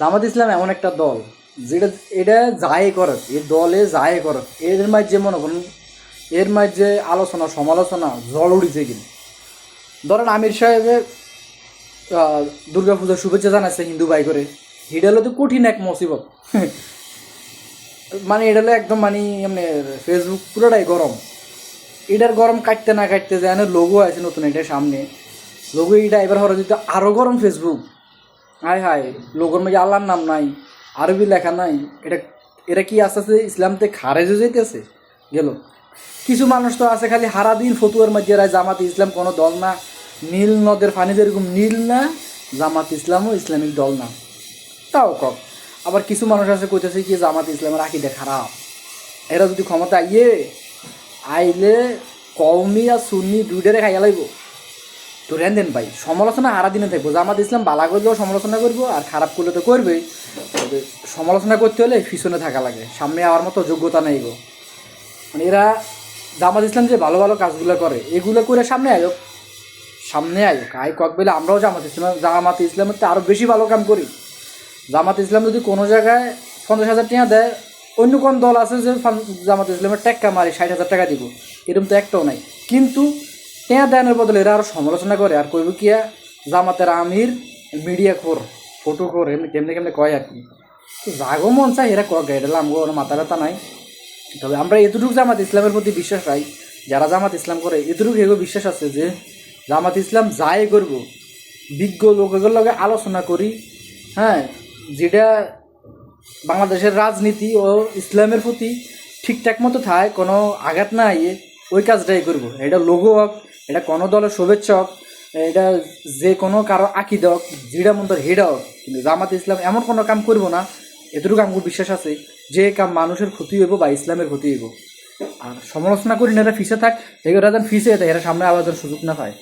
জামাত ইসলাম এমন একটা দল যেটা এটা যায় করে, এই দলে যায় করে, এর মাঝে মনে করুন এর মাঝে আলোচনা সমালোচনা জল উঠেছে কিন্তু। ধরেন আমির সাহেবের দুর্গা পূজার শুভেচ্ছা জানাচ্ছে হিন্দু ভাই করে, এটা হলো তো কঠিন এক মুসিবত। মানে এটা হলো একদম মানে এমনি ফেসবুক পুরোটাই গরম। এটার গরম কাটতে না কাটতে যায় লোগো আছে নতুন এটার সামনে, লোগো এটা এবার হরে দিতে আরও গরম ফেসবুক। হায় হায়, লোগোর মধ্যে আল্লাহর নাম নাই, আরবি লেখা নাই। এটা এটা কি আস্তে আস্তে ইসলাম থেকে খারেজ হয়ে যাইতেছে গেল। কিছু মানুষ তো আছে খালি হারাদিন ফতুয়ার মধ্যে রায় জামাত ইসলাম কোনো দল না, নীল নদের পানি যেরকম নীল না, জামাত ইসলামও ইসলামিক দল না, তাও কম। আবার কিছু মানুষ আছে কইতেছে কি জামাত ইসলামের আকিদা খারাপ, এরা যদি ক্ষমতা আইলে কওমি আর সুন্নি দুইটারে খাইয়া লাগবো। তো রেন দেন ভাই, সমালোচনা হারা দিনে থাকবো। জামাত ইসলাম বালা করলেও সমালোচনা করবো, আর খারাপ করলে তো করবেই। তবে সমালোচনা করতে হলে পিছনে থাকা লাগে, সামনে আওয়ার মতো যোগ্যতা নেই গো। মানে এরা জামাত ইসলাম যে ভালো ভালো কাজগুলো করে এগুলো করে সামনে আয়োগ, আই কক বেলে আমরাও জামাত ইসলামের তো আরও বেশি ভালো কাম করি। জামাত ইসলাম যদি কোনো জায়গায় 50,000 টাকা দেয়, অন্য কোন দল আছে যে জামাত ইসলামের টেক্কা মারি 60,000 টাকা দিব, এরকম তো একটাও নাই। কিন্তু টেয়া দেনের বদলে এরা আরও সমালোচনা করে, আর কইব কিয়া জামাতের আমির মিডিয়া খোর, ফটো খোর, এমনি কেমনি কেমনি কয় আর কি। তো জাগো মন চাই এরা কক গাইডাল, আমগো মাথা ব্যথা নাই। তবে আমরা এতটুকু জামাত ইসলামের প্রতি বিশ্বাস রাই, যারা জামাত ইসলাম করে এতটুকু এগো বিশ্বাস আছে যে জামাত ইসলাম যাই করব বিজ্ঞ লোকের লগে আলোচনা করি, হ্যাঁ, যেটা বাংলাদেশের রাজনীতি ও ইসলামের প্রতি ঠিকঠাক মতো থাকে, কোনো আঘাত না আইয়ে ওই কাজটাই করব। এটা লোগো হোক, এটা কোনো দলের শুভেচ্ছা হোক, এটা যে কোনো কারো আকিদা হোক, যেটা মন্তর হেডা হোক, কিন্তু জামাত ইসলাম এমন কোনো কাম করবো না, এতটুকু আমার বিশ্বাস আছে, যে কাম মানুষের ক্ষতি হইব বা ইসলামের ক্ষতি হইব। আর সমালোচনা করি না, এরা ফিসে থাক, এরা যেন ফিসে এরা সামনে আবার যেন সুযোগ না পায়।